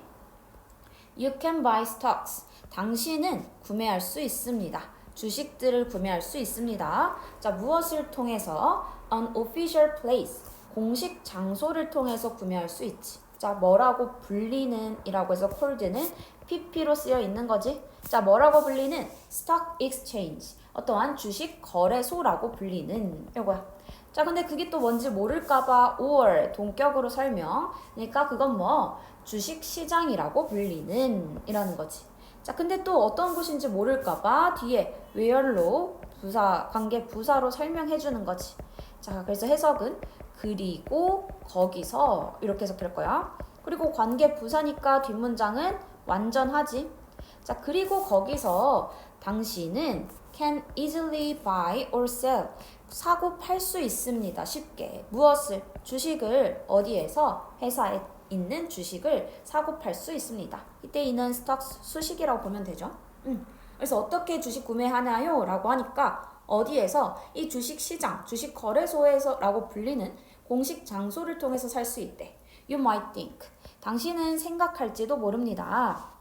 [SPEAKER 1] You can buy stocks. 당신은 구매할 수 있습니다. 주식들을 구매할 수 있습니다. 자, 무엇을 통해서? An official place, 공식 장소를 통해서 구매할 수 있지. 자, 뭐라고 불리는 이라고 해서 cold는 pp로 쓰여 있는 거지. 자, 뭐라고 불리는? stock exchange, 어떠한 주식 거래소라고 불리는 요거야. 자, 근데 그게 또 뭔지 모를까봐 or 동격으로 설명. 그러니까 그건 뭐 주식 시장이라고 불리는 이라는 거지. 자, 근데 또 어떤 곳인지 모를까봐 뒤에 where로 부사, 관계 부사로 설명해 주는 거지. 자, 그래서 해석은 그리고 거기서 이렇게 해석할 거야. 그리고 관계 부사니까 뒷문장은 완전하지. 자, 그리고 거기서 당신은 can easily buy or sell, 사고 팔 수 있습니다. 쉽게. 무엇을? 주식을. 어디에서? 회사에 있는 주식을 사고 팔 수 있습니다. 이때 이는 스톡 수식이라고 보면 되죠. 그래서 어떻게 주식 구매하나요? 라고 하니까 어디에서? 이 주식 시장, 주식 거래소에서 라고 불리는 공식 장소를 통해서 살 수 있대. You might think. 당신은 생각할지도 모릅니다.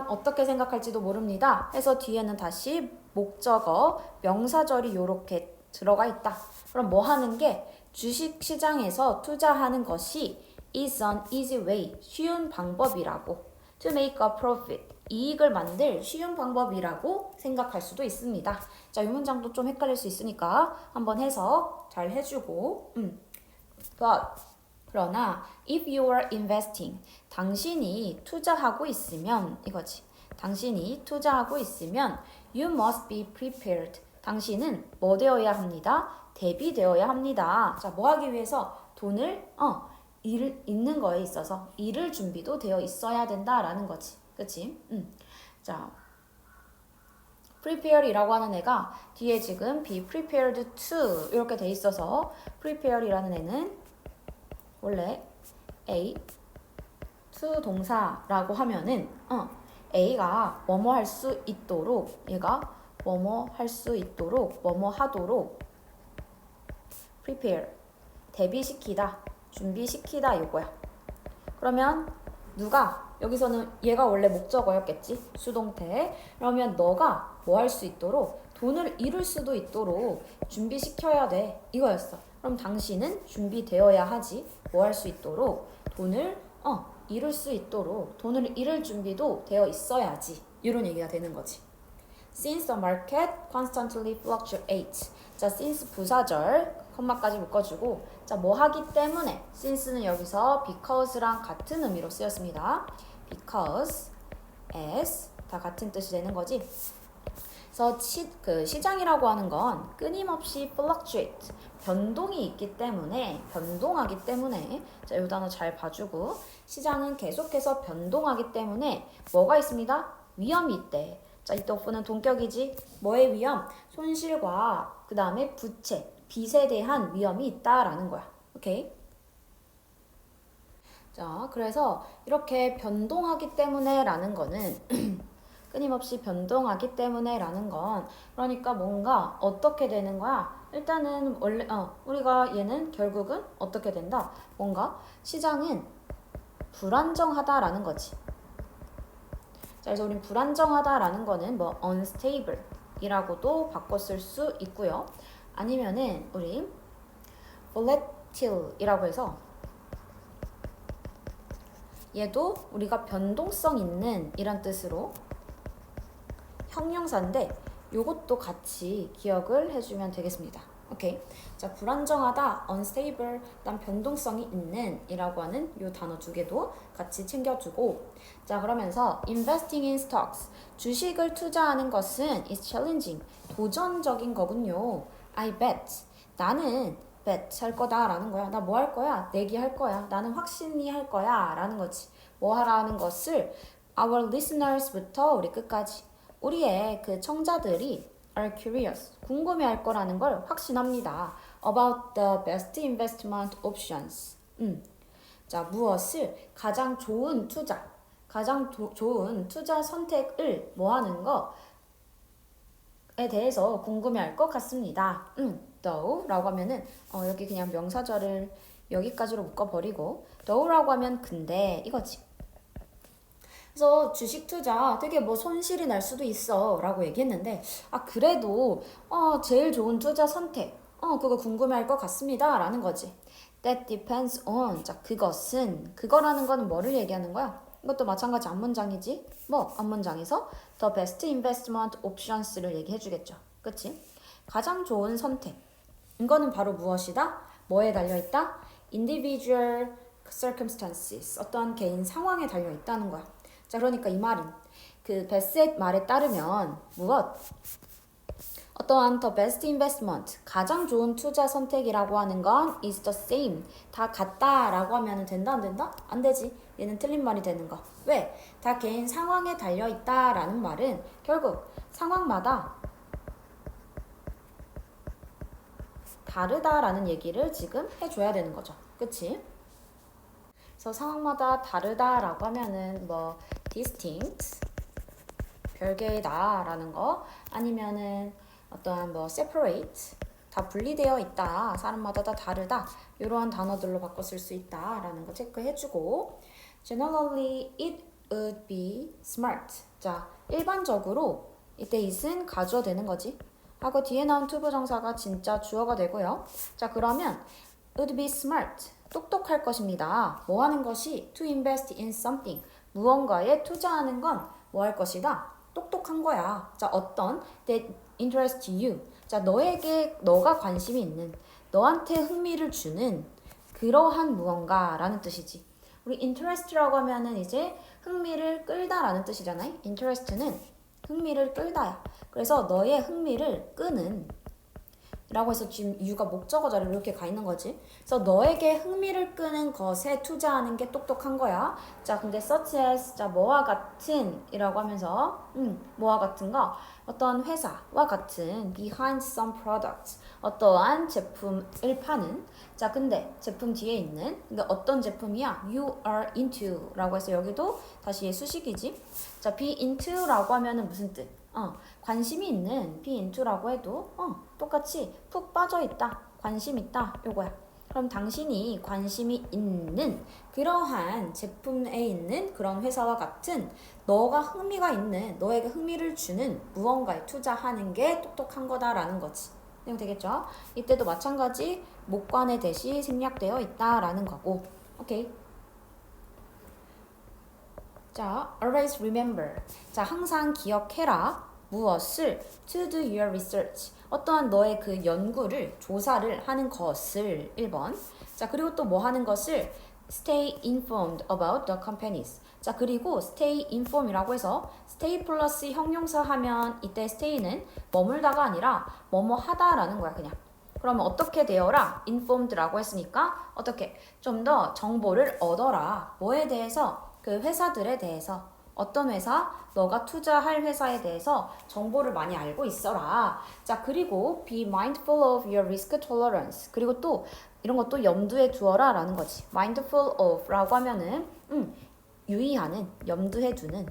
[SPEAKER 1] 어떻게 생각할지도 모릅니다. 해서 뒤에는 다시 목적어, 명사절이 요렇게 들어가 있다. 그럼 뭐 하는 게? 주식 시장에서 투자하는 것이 is an easy way, 쉬운 방법이라고. to make a profit, 이익을 만들 쉬운 방법이라고 생각할 수도 있습니다. 자, 이 문장도 좀 헷갈릴 수 있으니까 한번 해석 잘 해주고. But, 그러나 if you are investing, 당신이 투자하고 있으면 이거지. 당신이 투자하고 있으면 you must be prepared. 당신은 뭐 되어야 합니다? 대비되어야 합니다. 자, 뭐 하기 위해서? 돈을 일 있는 거에 있어서 일을 준비도 되어 있어야 된다라는 거지. 그치? 자, prepare이라고 하는 애가 뒤에 지금 be prepared to 이렇게 돼 있어서 prepare이라는 애는 원래 A to 동사라고 하면은 A가 뭐뭐 할 수 있도록, 얘가 뭐뭐 할 수 있도록, 뭐뭐 하도록 prepare, 대비시키다, 준비시키다 이거야. 그러면 누가, 여기서는 얘가 원래 목적어였겠지, 수동태. 그러면 너가 뭐 할 수 있도록, 돈을 이룰 수도 있도록 준비시켜야 돼 이거였어. 그럼 당신은 준비되어야 하지. 뭐 할 수 있도록, 돈을 이룰 수 있도록, 돈을 잃을 준비도 되어 있어야지. 이런 얘기가 되는 거지. Since the market constantly fluctuates. 자, since 부사절 콤마까지 묶어주고, 자, 뭐 하기 때문에. since는 여기서 because랑 같은 의미로 쓰였습니다. because, as 다 같은 뜻이 되는 거지. 그래서 시장이라고 하는 건 끊임없이 fluctuate, 변동이 있기 때문에, 변동하기 때문에, 자, 이 단어 잘 봐주고, 시장은 계속해서 변동하기 때문에 뭐가 있습니다? 위험이 있대. 자, it of는 동격이지. 뭐의 위험? 손실과 그 다음에 부채, 빚에 대한 위험이 있다라는 거야. 오케이? 자, 그래서 이렇게 변동하기 때문에 라는 거는 끊임없이 변동하기 때문에 라는 건, 그러니까 뭔가 어떻게 되는 거야? 일단은 원래 우리가 얘는 결국은 어떻게 된다? 뭔가 시장은 불안정하다라는 거지. 자, 그래서 우린 불안정하다라는 거는 뭐 unstable 이라고도 바꿔 쓸 수 있고요. 아니면은 우리 volatile 이라고 해서 얘도 우리가 변동성 있는 이란 뜻으로 형용사인데 요것도 같이 기억을 해주면 되겠습니다. 오케이. 자, 불안정하다, unstable, 그다음 변동성이 있는 이라고 하는 요 단어 두 개도 같이 챙겨주고, 자, 그러면서 investing in stocks, 주식을 투자하는 것은 is challenging, 도전적인 거군요. I bet, 나는 bet 할 거다라는 거야. 나 뭐 할 거야? 내기 할 거야. 나는 확신이 할 거야 라는 거지. 뭐 하라는 것을 our listeners부터 우리 끝까지 우리의 그 청자들이 are curious, 궁금해할 거라는 걸 확신합니다. about the best investment options. 자, 무엇을 가장 좋은 투자, 가장 좋은 투자 선택을 뭐 하는 거에 대해서 궁금해할 것 같습니다. though라고 하면은 여기 그냥 명사절을 여기까지로 묶어버리고 though라고 하면 근데 이거지. 그래서 주식 투자 되게 뭐 손실이 날 수도 있어 라고 얘기했는데, 그래도 제일 좋은 투자 선택 그거 궁금해할 것 같습니다 라는 거지. That depends on, 자, 그거라는 거는 뭐를 얘기하는 거야? 이것도 마찬가지 앞문장이지. 뭐 앞문장에서 the best investment options를 얘기해 주겠죠. 그치? 가장 좋은 선택, 이거는 바로 무엇이다? 뭐에 달려있다? individual circumstances, 어떤 개인 상황에 달려있다는 거야. 자, 그러니까 이 말은 그 베셋 말에 따르면 무엇? 어떠한 the best investment, 가장 좋은 투자 선택이라고 하는 건 is the same, 다 같다라고 하면 된다 안 된다? 안 되지. 얘는 틀린 말이 되는 거. 왜? 다 개인 상황에 달려있다라는 말은 결국 상황마다 다르다라는 얘기를 지금 해줘야 되는 거죠. 그치? 그래서 상황마다 다르다라고 하면은 뭐 distinct, 별개다 라는 거, 아니면은 어떠한 뭐 separate, 다 분리되어 있다, 사람마다 다 다르다, 이러한 단어들로 바꿔 쓸 수 있다 라는 거 체크해주고, generally it would be smart. 자, 일반적으로 이때 it은 가주어 되는 거지. 하고 뒤에 나온 투부정사가 진짜 주어가 되고요. 자, 그러면 would be smart. 똑똑할 것입니다. 뭐 하는 것이 to invest in something. 무언가에 투자하는 건 뭐 할 것이다? 똑똑한 거야. 자, 어떤 that interest you. 자, 너가 관심이 있는, 너한테 흥미를 주는 그러한 무언가라는 뜻이지. 우리 interest라고 하면은 이제 흥미를 끌다라는 뜻이잖아요. interest는 흥미를 끌다야. 그래서 너의 흥미를 끄는 라고 해서 지금 이유가 목적어 자리로 이렇게 가 있는 거지. 그래서 너에게 흥미를 끄는 것에 투자하는 게 똑똑한 거야. 자, 근데 such as, 자, 뭐와 같은 이라고 하면서 뭐와 같은 거 어떤 회사와 같은 behind some products 어떠한 제품을 파는 자, 근데 제품 뒤에 있는 근데 어떤 제품이야? You are into 라고 해서 여기도 다시 수식이지. 자, be into 라고 하면은 무슨 뜻? 관심이 있는 be into라고 해도 똑같이 푹 빠져 있다, 관심 있다 요거야. 그럼 당신이 관심이 있는 그러한 제품에 있는 그런 회사와 같은 너가 흥미가 있는 너에게 흥미를 주는 무언가에 투자하는 게 똑똑한 거다라는 거지. 내용 되겠죠? 이때도 마찬가지 목관의 대시 생략되어 있다라는 거고. 오케이. 자, always remember. 자, 항상 기억해라. 무엇을 to do your research. 어떠한 너의 그 연구를, 조사를 하는 것을 1번. 자, 그리고 또 뭐 하는 것을 stay informed about the companies. 자, 그리고 stay informed이라고 해서 stay 플러스 형용사 하면 이때 stay는 머물다가 아니라 뭐뭐 하다라는 거야, 그냥. 그러면 어떻게 되어라? informed라고 했으니까 어떻게 좀 더 정보를 얻어라. 뭐에 대해서? 그 회사들에 대해서. 어떤 회사? 너가 투자할 회사에 대해서 정보를 많이 알고 있어라. 자, 그리고 be mindful of your risk tolerance. 그리고 또 이런 것도 염두에 두어라 라는 거지. mindful of 라고 하면은 유의하는, 염두에 두는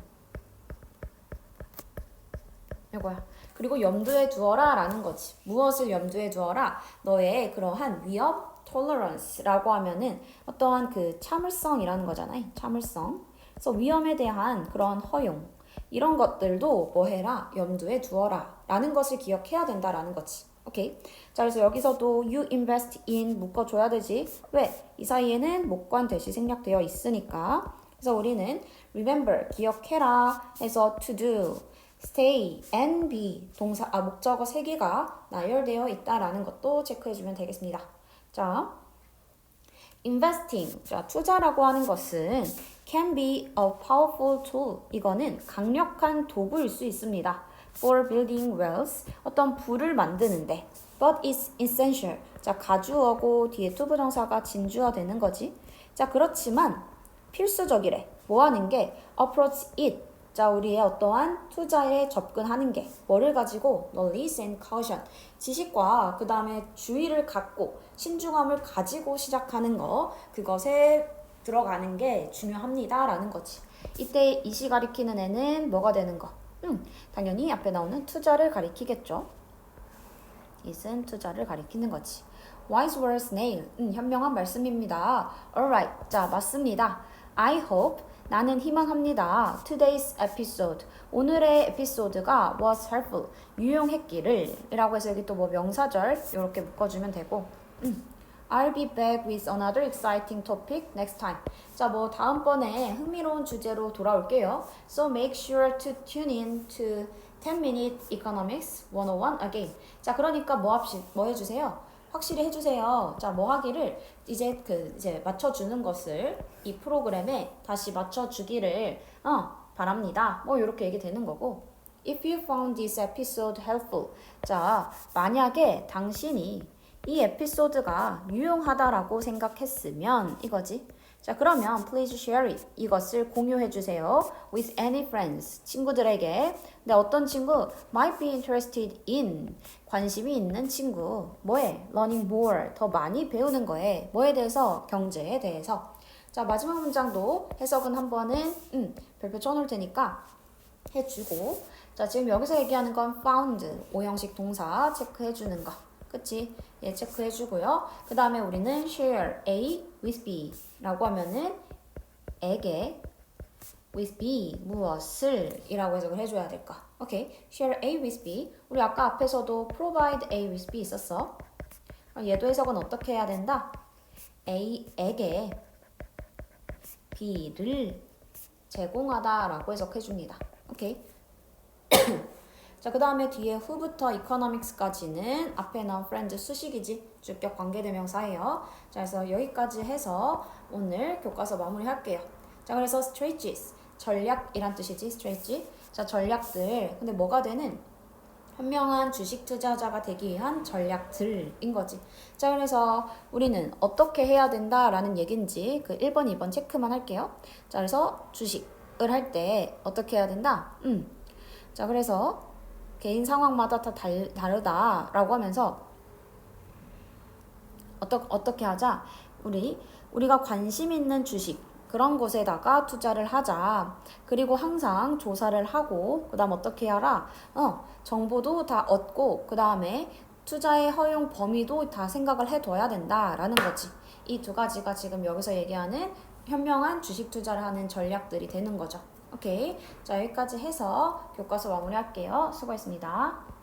[SPEAKER 1] 이거야. 그리고 염두에 두어라 라는 거지. 무엇을 염두에 두어라? 너의 그러한 위험, tolerance라고 하면은 어떠한 그 참을성이라는 거잖아요. 참을성. 그래서 위험에 대한 그런 허용 이런 것들도 뭐 해라? 염두에 두어라 라는 것을 기억해야 된다라는 거지. 오케이. 자, 그래서 여기서도 you invest in 묶어줘야 되지. 왜? 이 사이에는 목관 대시 생략되어 있으니까. 그래서 우리는 remember 기억해라 해서 to do, stay, and be 동사 목적어 3개가 나열되어 있다라는 것도 체크해주면 되겠습니다. 자, investing, 자, 투자라고 하는 것은 can be a powerful tool. 이거는 강력한 도구일 수 있습니다. for building wealth, 어떤 부를 만드는데. but it's essential. 자, 가주어고 뒤에 투부정사가 진주어 되는 거지. 자, 그렇지만 필수적이래. 뭐 하는 게? approach it. 자, 우리의 어떠한 투자에 접근하는 게 뭐를 가지고? knowledge and caution. 지식과 그 다음에 주의를 갖고 신중함을 가지고 시작하는 거. 그것에 들어가는 게 중요합니다 라는 거지. 이때 이시 가리키는 애는 뭐가 되는 거? 당연히 앞에 나오는 투자를 가리키겠죠. it은 투자를 가리키는 거지. wise words nail. 현명한 말씀입니다. alright. 자, 맞습니다. I hope. 나는 희망합니다. Today's episode. 오늘의 에피소드가 was helpful. 유용했기를. 이라고 해서 여기 또 뭐 명사절 이렇게 묶어주면 되고. I'll be back with another exciting topic next time. 자, 뭐 다음번에 흥미로운 주제로 돌아올게요. So make sure to tune in to 10-minute economics 101 again. 자, 그러니까 뭐 해주세요? 확실히 해주세요. 자, 뭐 하기를 이제 맞춰주는 것을 이 프로그램에 다시 맞춰주기를 바랍니다. 뭐 이렇게 얘기 되는 거고. If you found this episode helpful. 자, 만약에 당신이 이 에피소드가 유용하다라고 생각했으면 이거지. 자, 그러면 please share it. 이것을 공유해 주세요. with any friends. 친구들에게. 근데 어떤 친구? might be interested in. 관심이 있는 친구. 뭐에? learning more. 더 많이 배우는 거에. 뭐에 대해서? 경제에 대해서. 자, 마지막 문장도 해석은 한 번은 별표 쳐놓을 테니까 해주고. 자, 지금 여기서 얘기하는 건 found. 오형식 동사 체크해 주는 거. 그치? 예, 체크해주고요. 그 다음에 우리는 share A with B 라고 하면은 에게 with B 무엇을 이라고 해석을 해줘야 될까? 오케이. share A with B. 우리 아까 앞에서도 provide A with B 있었어. 얘도 해석은 어떻게 해야 된다? A에게 B를 제공하다라고 해석해 줍니다. 오케이. 자, 그 다음에 뒤에 who부터 economics까지는 앞에 나온 friends 수식이지 주격 관계대명사예요. 자, 그래서 여기까지 해서 오늘 교과서 마무리할게요. 자, 그래서 strategies 전략이란 뜻이지 strategy. 자, 전략들. 근데 뭐가 되는 현명한 주식 투자자가 되기 위한 전략들인 거지. 자, 그래서 우리는 어떻게 해야 된다라는 얘기인지 그 1번, 2번 체크만 할게요. 자, 그래서 주식을 할 때 어떻게 해야 된다? 자, 그래서 개인 상황마다 다 다르다라고 하면서 어떻게 하자? 우리가 관심 있는 주식 그런 곳에다가 투자를 하자. 그리고 항상 조사를 하고 그다음 어떻게 하라? 정보도 다 얻고 그다음에 투자의 허용 범위도 다 생각을 해둬야 된다라는 거지. 이 두 가지가 지금 여기서 얘기하는 현명한 주식 투자를 하는 전략들이 되는 거죠. 오케이. 자, 여기까지 해서 교과서 마무리할게요. 수고했습니다.